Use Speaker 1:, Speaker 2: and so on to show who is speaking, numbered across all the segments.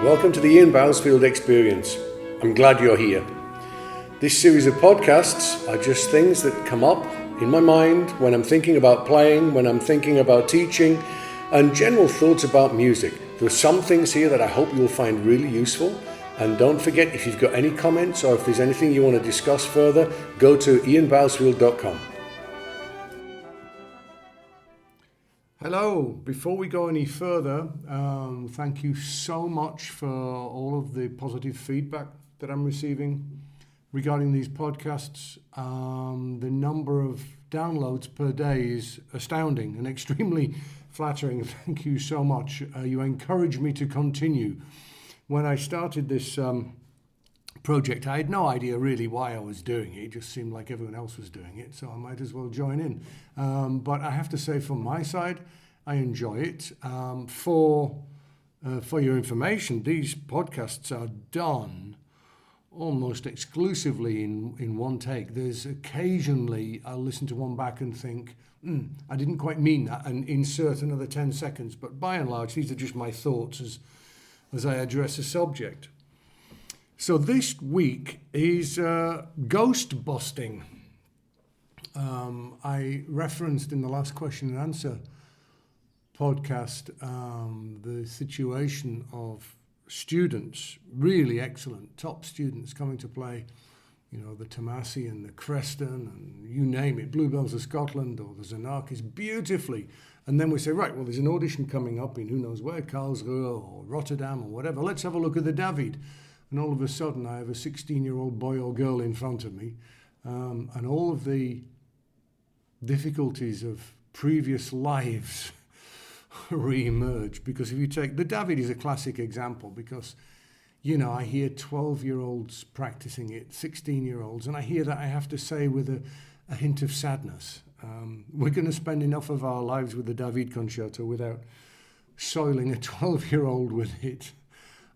Speaker 1: Welcome to the Ian Bousfield Experience. I'm glad you're here. This series of podcasts are just things that come up in my mind when I'm thinking about playing, when I'm thinking about teaching, and general thoughts about music. There are some things here that I hope you'll find really useful. And don't forget, if you've got any comments or if there's anything you want to discuss further, go to ianbousfield.com. Hello, before we go any further, thank you so much for all of the positive feedback that I'm receiving regarding these podcasts. The number of downloads per day is astounding and extremely flattering. Thank you so much. You encourage me to continue. When I started this project, I had no idea really why I was doing it. It just seemed like everyone else was doing it, so I might as well join in. But I have to say, from my side, I enjoy it. For your information, these podcasts are done almost exclusively in one take. There's occasionally I'll listen to one back and think, I didn't quite mean that, and insert another 10 seconds. But by and large, these are just my thoughts as I address a subject. So this week is Ghostbusting. I referenced in the last question and answer podcast the situation of students, really excellent, top students coming to play, the Tomasi and the Creston and you name it, Bluebells of Scotland or the Xenakis, beautifully. And then we say, right, well, there's an audition coming up in who knows where, Karlsruhe or Rotterdam or whatever. Let's have a look at the David. And all of a sudden, I have a 16-year-old boy or girl in front of me. And all of the difficulties of previous lives re-emerge. Because if you take, the David is a classic example because, I hear 12-year-olds practicing it, 16-year-olds, and I hear that, I have to say, with a hint of sadness. We're going to spend enough of our lives with the David concerto without soiling a 12-year-old with it.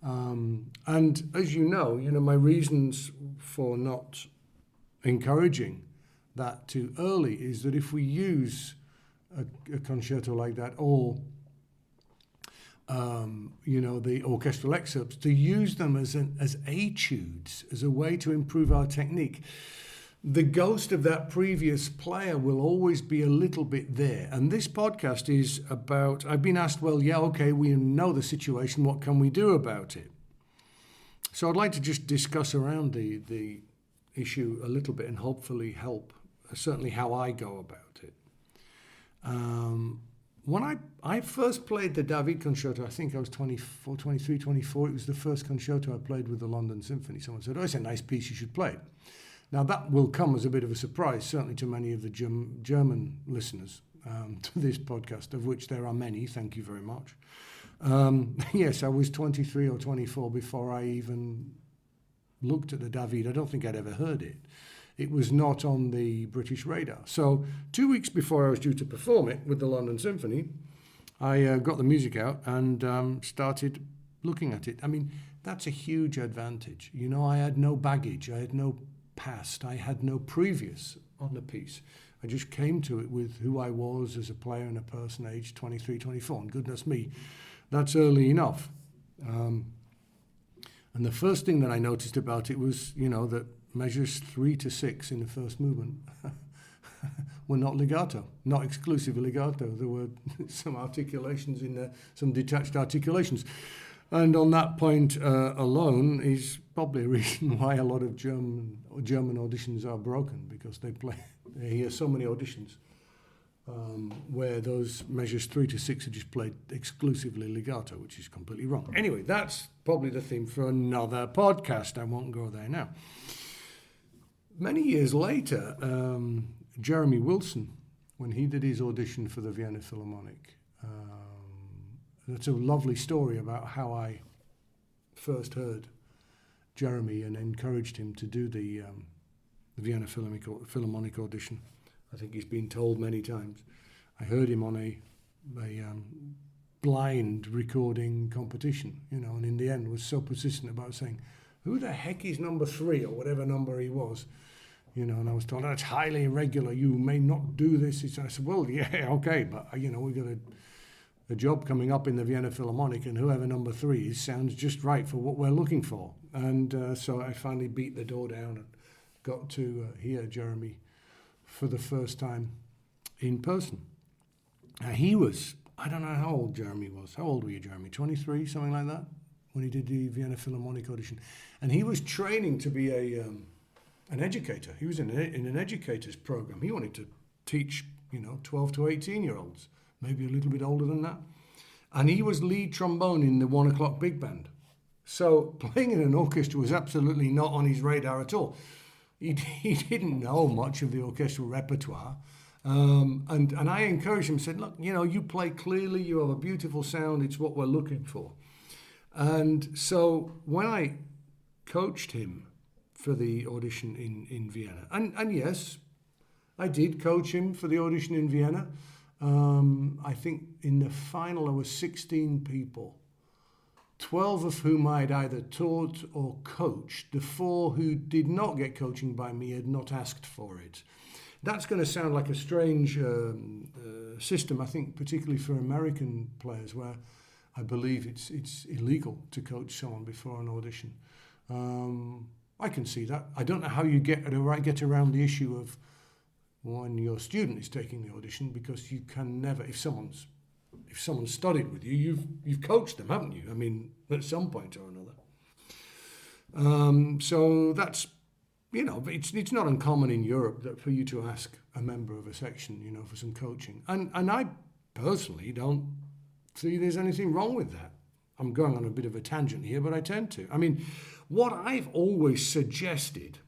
Speaker 1: And as you know, my reasons for not encouraging that too early is that if we use a concerto like that or, the orchestral excerpts, to use them as etudes, as a way to improve our technique, the ghost of that previous player will always be a little bit there. And this podcast is about, I've been asked, well, yeah, okay, we know the situation. What can we do about it? So I'd like to just discuss around the issue a little bit and hopefully help, certainly how I go about it. When I first played the David concerto, I think I was 24, 23, 24. It was the first concerto I played with the London Symphony. Someone said, it's a nice piece, you should play it. Now, that will come as a bit of a surprise, certainly to many of the German listeners to this podcast, of which there are many. Thank you very much. Yes, I was 23 or 24 before I even looked at the David. I don't think I'd ever heard it. It was not on the British radar. So 2 weeks before I was due to perform it with the London Symphony, I got the music out and started looking at it. I mean, that's a huge advantage. I had no baggage. I had no past. I had no previous on the piece. I just came to it with who I was as a player and a person aged 23, 24. And goodness me, that's early enough. And the first thing that I noticed about it was, that measures 3 to 6 in the first movement were not legato, not exclusively legato. There were some articulations in there, some detached articulations. And on that point alone is probably a reason why a lot of German auditions are broken, because they hear so many auditions where those measures 3 to 6 are just played exclusively legato, which is completely wrong. Anyway, that's probably the theme for another podcast. I won't go there now. Many years later, Jeremy Wilson, when he did his audition for the Vienna Philharmonic, that's a lovely story about how I first heard Jeremy and encouraged him to do the Vienna Philharmonic audition. I think he's been told many times. I heard him on a blind recording competition, and in the end was so persistent about saying, who the heck is number 3 or whatever number he was? And I was told, that's highly irregular. You may not do this. I said, well, yeah, okay, but, we've got to a job coming up in the Vienna Philharmonic, and whoever number 3 is sounds just right for what we're looking for. And so I finally beat the door down and got to hear Jeremy for the first time in person. He was, I don't know how old Jeremy was. How old were you, Jeremy? 23, something like that, when he did the Vienna Philharmonic audition. And he was training to be an educator. He was in an educator's program. He wanted to teach, 12 to 18-year-olds, maybe a little bit older than that. And he was lead trombone in the 1 o'clock big band. So playing in an orchestra was absolutely not on his radar at all. He didn't know much of the orchestral repertoire. And I encouraged him, said, look, you play clearly, you have a beautiful sound, it's what we're looking for. And so when I coached him for the audition in Vienna, and yes, I did coach him for the audition in Vienna. I think in the final there were 16 people, 12 of whom I'd either taught or coached. The 4 who did not get coaching by me had not asked for it. That's going to sound like a strange system, I think, particularly for American players, where I believe it's illegal to coach someone before an audition. I can see that. I don't know how you get around the issue of when your student is taking the audition, because you can never, if someone's studied with you, you've coached them, haven't you? I mean, at some point or another. So that's, it's not uncommon in Europe that for you to ask a member of a section, for some coaching. And I personally don't see there's anything wrong with that. I'm going on a bit of a tangent here, but I tend to. I mean, what I've always suggested,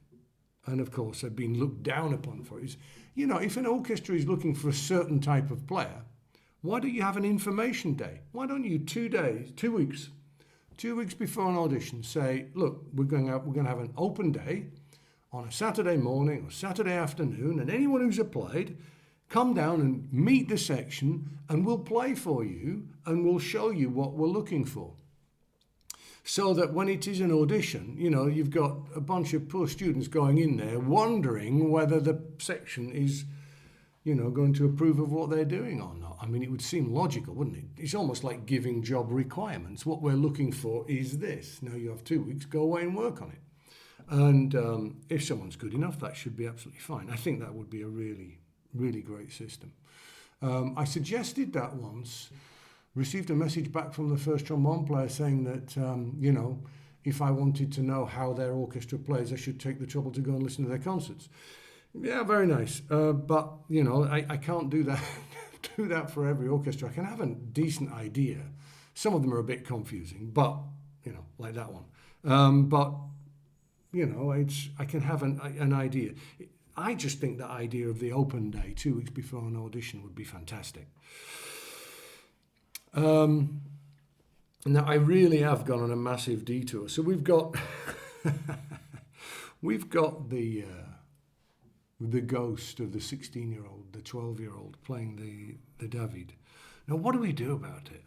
Speaker 1: and of course I've been looked down upon for, is, if an orchestra is looking for a certain type of player, why don't you have an information day? Why don't you 2 weeks before an audition say, look, we're going to have an open day on a Saturday morning or Saturday afternoon, and anyone who's applied, come down and meet the section, and we'll play for you, and we'll show you what we're looking for. So that when it is an audition, you've got a bunch of poor students going in there wondering whether the section is, going to approve of what they're doing or not. I mean, it would seem logical, wouldn't it? It's almost like giving job requirements. What we're looking for is this. Now you have 2 weeks, go away and work on it. And if someone's good enough, that should be absolutely fine. I think that would be a really, really great system. I suggested that once, received a message back from the first trombone player saying that, if I wanted to know how their orchestra plays, I should take the trouble to go and listen to their concerts. Yeah, very nice. But, I can't do that do that for every orchestra. I can have a decent idea. Some of them are a bit confusing, but, like that one. But, I can have an idea. I just think the idea of the open day 2 weeks before an audition would be fantastic. Now I really have gone on a massive detour. So we've got the ghost of the 16-year-old, the 12-year-old playing the David. Now what do we do about it?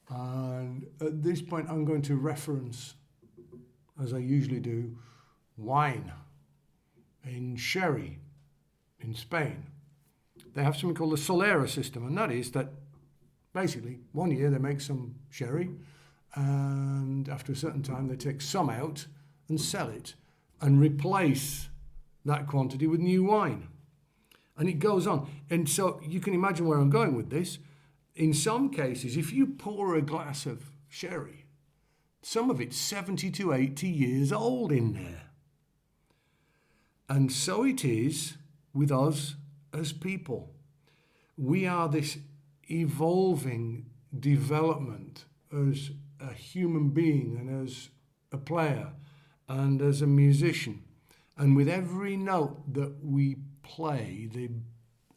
Speaker 1: And at this point I'm going to reference, as I usually do, wine in sherry in Spain. They have something called the Solera system, and that is that basically, 1 year they make some sherry, and after a certain time they take some out and sell it and replace that quantity with new wine. And it goes on. And so you can imagine where I'm going with this. In some cases, if you pour a glass of sherry, some of it's 70 to 80 years old in there. And so it is with us as people. We are this evolving development as a human being and as a player and as a musician. And with every note that we play, the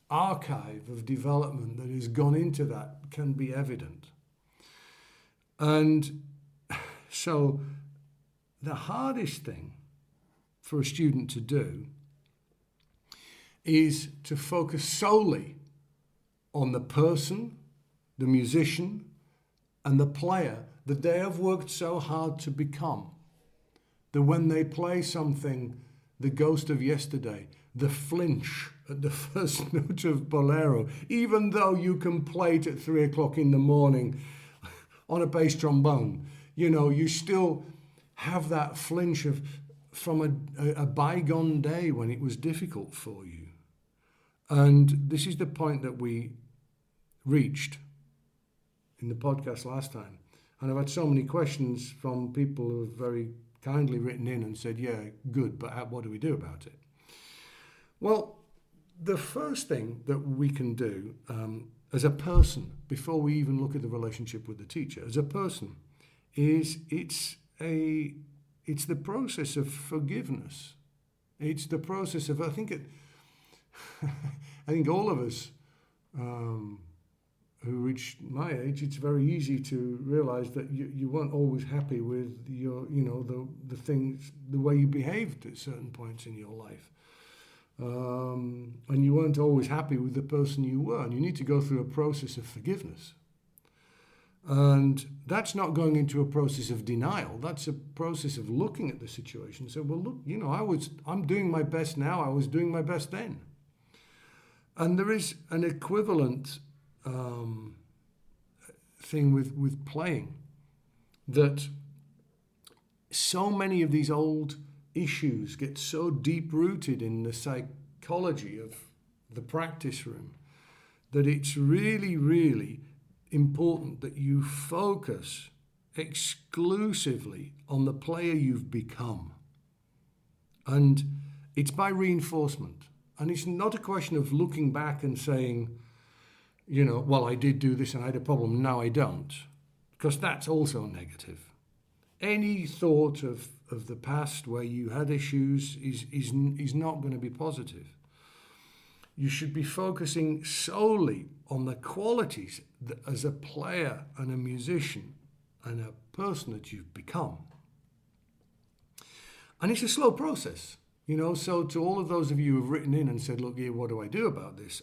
Speaker 1: archive of development that has gone into that can be evident. And so the hardest thing for a student to do is to focus solely on the person, the musician, and the player that they have worked so hard to become. That when they play something, the ghost of yesterday, the flinch at the first note of Bolero, even though you can play it at 3 o'clock in the morning on a bass trombone. You know, you still have that flinch from a bygone day when it was difficult for you. And this is the point that we reached in the podcast last time. And I've had so many questions from people who have very kindly written in and said, yeah, good, but what do we do about it? Well, the first thing that we can do as a person, before we even look at the relationship with the teacher, as a person, is it's the process of forgiveness. It's the process of, I think all of us who reach my age, it's very easy to realize that you weren't always happy with the things, the way you behaved at certain points in your life. And you weren't always happy with the person you were. And you need to go through a process of forgiveness. And that's not going into a process of denial. That's a process of looking at the situation. So, well, look, I'm doing my best now. I was doing my best then. And there is an equivalent thing with playing, that so many of these old issues get so deep-rooted in the psychology of the practice room that it's really, really important that you focus exclusively on the player you've become. And it's by reinforcement. And it's not a question of looking back and saying, well, I did do this and I had a problem, now I don't. Because that's also negative. Any thought of the past where you had issues is not going to be positive. You should be focusing solely on the qualities that, as a player and a musician and a person that you've become. And it's a slow process, so to all of those of you who've written in and said, look, yeah, what do I do about this?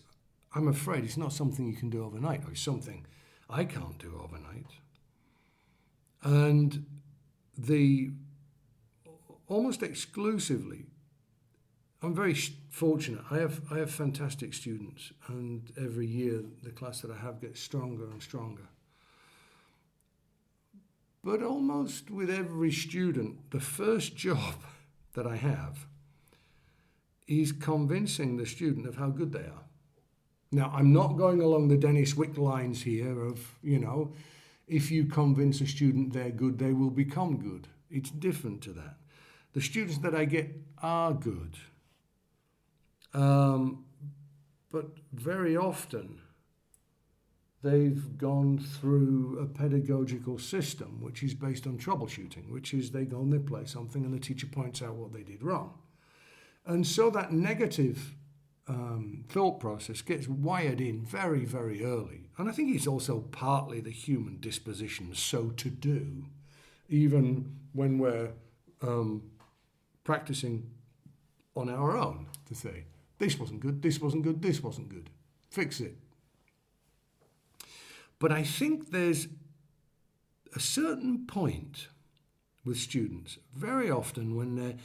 Speaker 1: I'm afraid it's not something you can do overnight, or it's something I can't do overnight. And almost exclusively, I'm very fortunate. I have fantastic students, and every year the class that I have gets stronger and stronger. But almost with every student, the first job that I have is convincing the student of how good they are. Now, I'm not going along the Dennis Wick lines here of, if you convince a student they're good, they will become good. It's different to that. The students that I get are good. But very often they've gone through a pedagogical system which is based on troubleshooting, which is they go and they play something and the teacher points out what they did wrong. And so that negative thought process gets wired in very, very early. And I think it's also partly the human disposition so to do, even when we're practicing on our own, to say, this wasn't good, this wasn't good, this wasn't good. Fix it. But I think there's a certain point with students, very often when they're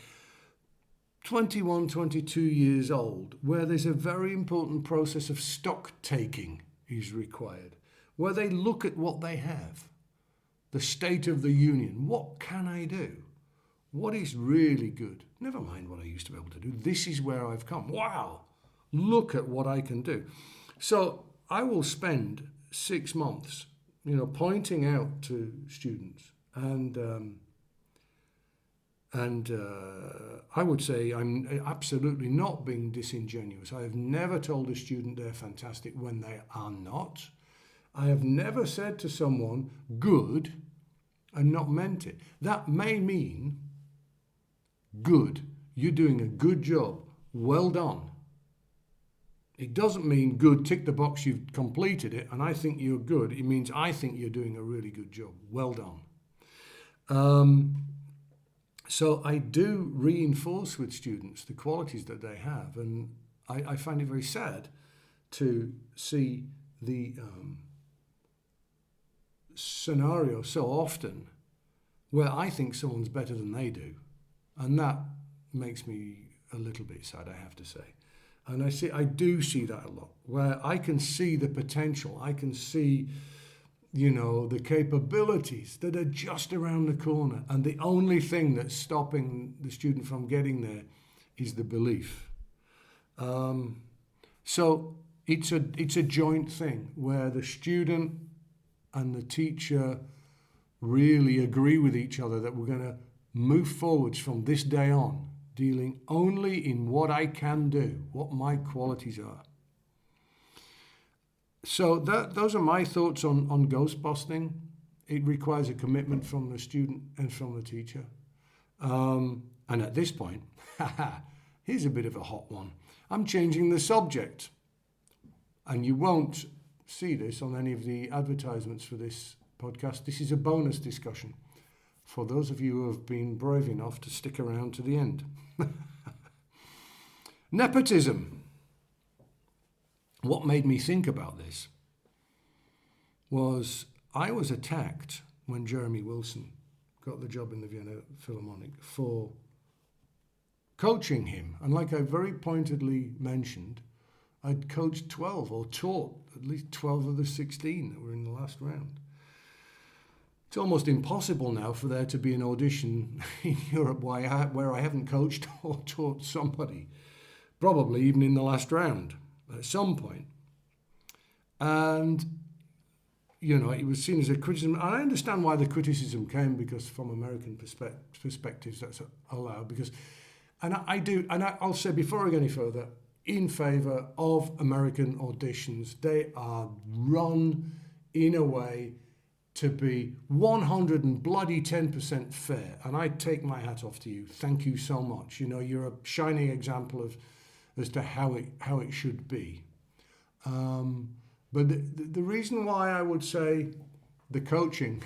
Speaker 1: 21, 22 years old, where there's a very important process of stock taking is required, where they look at what they have, the state of the union. What can I do? What is really good? Never mind what I used to be able to do. This is where I've come. Wow, look at what I can do. So I will spend 6 months, pointing out to students and I would say I'm absolutely not being disingenuous. I have never told a student they're fantastic when they are not. I have never said to someone, good, and not meant it. That may mean, good, you're doing a good job, well done. It doesn't mean, good, tick the box, you've completed it, and I think you're good. It means I think you're doing a really good job, well done. So I do reinforce with students the qualities that they have, and I find it very sad to see the scenario so often where I think someone's better than they do, and that makes me a little bit sad, I have to say. And I do see that a lot, where I can see the potential. I can see, the capabilities that are just around the corner. And the only thing that's stopping the student from getting there is the belief. So it's a joint thing where the student and the teacher really agree with each other that we're going to move forwards from this day on, dealing only in what I can do, what my qualities are. So those are my thoughts on ghostbusting. It requires a commitment from the student and from the teacher. And at this point, here's a bit of a hot one. I'm changing the subject. And you won't see this on any of the advertisements for this podcast. This is a bonus discussion for those of you who have been brave enough to stick around to the end. Nepotism. What made me think about this was I was attacked when Jeremy Wilson got the job in the Vienna Philharmonic for coaching him. And like I very pointedly mentioned, I'd coached 12 or taught at least 12 of the 16 that were in the last round. It's almost impossible now for there to be an audition in Europe where I haven't coached or taught somebody, probably even in the last round at some point. And, it was seen as a criticism. And I understand why the criticism came, because from American perspectives, that's allowed. I'll say before I go any further, in favour of American auditions. They are run in a way to be 110% fair. And I take my hat off to you. Thank you so much. You're a shining example as to how it should be. But the reason why I would say the coaching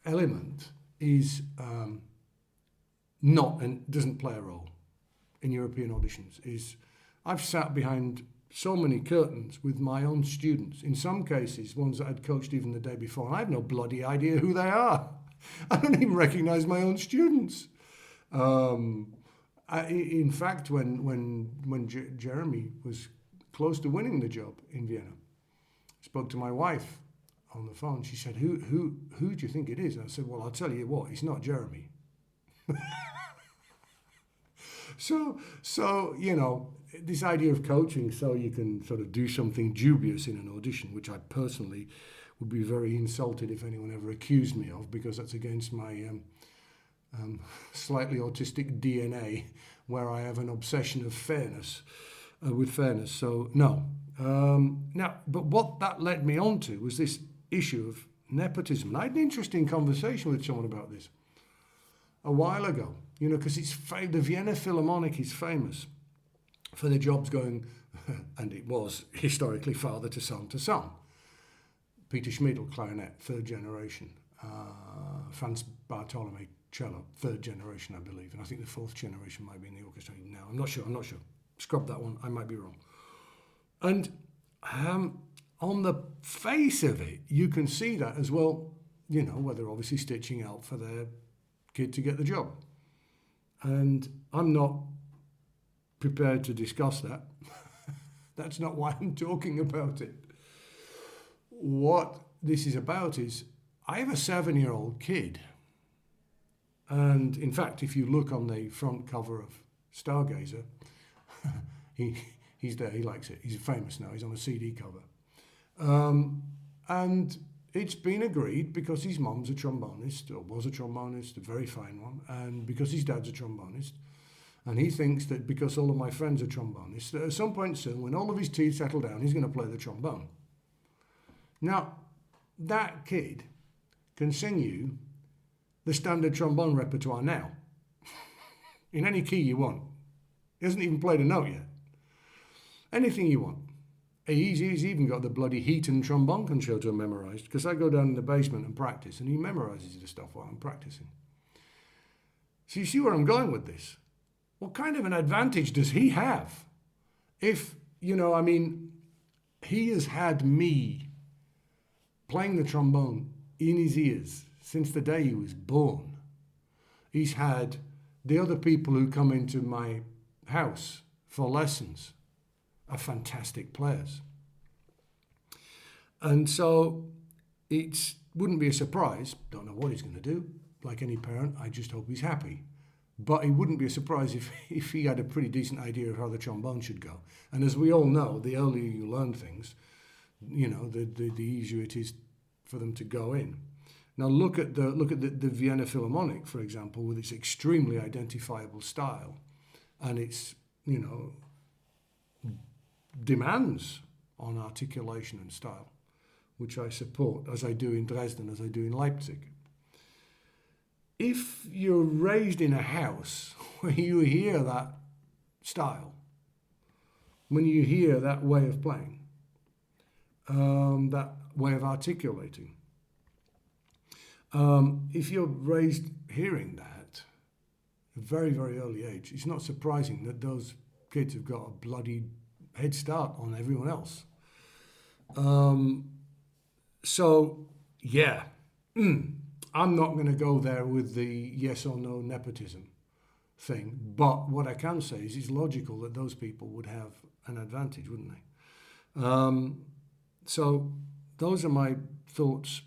Speaker 1: element is not and doesn't play a role in European auditions is I've sat behind so many curtains with my own students, in some cases ones that I'd coached even the day before, and I have no bloody idea who they are. I don't even recognise my own students. In fact, when Jeremy was close to winning the job in Vienna, I spoke to my wife on the phone. She said, who do you think it is? And I said, well, I'll tell you what, it's not Jeremy. So this idea of coaching so you can sort of do something dubious in an audition, which I personally would be very insulted if anyone ever accused me of, because that's against my slightly autistic DNA, where I have an obsession of fairness, with fairness. So no. Now, but what that led me on to was this issue of nepotism. And I had an interesting conversation with someone about this a while ago, because the Vienna Philharmonic is famous for the jobs going, and it was historically father to son to son. Peter Schmidl, clarinet, third generation. Franz Bartolome, cello, third generation, I believe. And I think the fourth generation might be in the orchestra now. I'm not sure. Scrub that one. I might be wrong. And on the face of it, you can see that as well, where they're obviously stitching out for their kid to get the job. And I'm not prepared to discuss that. That's not why I'm talking about it. What this is about is I have a 7-year-old kid. And in fact, if you look on the front cover of Stargazer, he's there, he likes it. He's famous now, he's on a CD cover. And it's been agreed because his mum's a trombonist, or was a trombonist, a very fine one, and because his dad's a trombonist. And he thinks that because all of my friends are trombonists, that at some point soon, when all of his teeth settle down, he's going to play the trombone. Now, that kid can sing you the standard trombone repertoire now, in any key you want. He hasn't even played a note yet. Anything you want. He's even got the bloody Heaton trombone concerto memorised, because I go down in the basement and practice, and he memorises the stuff while I'm practicing. So you see where I'm going with this? What kind of an advantage does he have? If, he has had me playing the trombone in his ears since the day he was born. He's had the other people who come into my house for lessons are fantastic players. And so it wouldn't be a surprise, don't know what he's going to do, like any parent, I just hope he's happy. But it wouldn't be a surprise if he had a pretty decent idea of how the trombone should go. And as we all know, the earlier you learn things, the easier it is for them to go in. Now look at the Vienna Philharmonic, for example, with its extremely identifiable style and its, demands on articulation and style, which I support, as I do in Dresden, as I do in Leipzig. If you're raised in a house where you hear that style, when you hear that way of playing, that way of articulating, if you're raised hearing that at a very, very early age, it's not surprising that those kids have got a bloody head start on everyone else. I'm not going to go there with the yes or no nepotism thing, but what I can say is it's logical that those people would have an advantage, wouldn't they? So those are my thoughts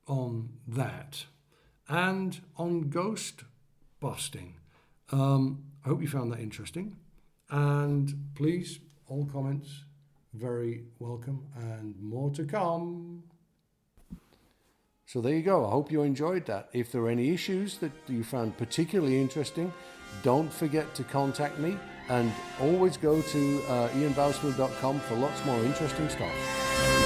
Speaker 1: on that and on Ghostbusting. I hope you found that interesting, and please, all comments very welcome and more to come. So there you go. I hope you enjoyed that. If there are any issues that you found particularly interesting, don't forget to contact me, and always go to ianbousfield.com for lots more interesting stuff.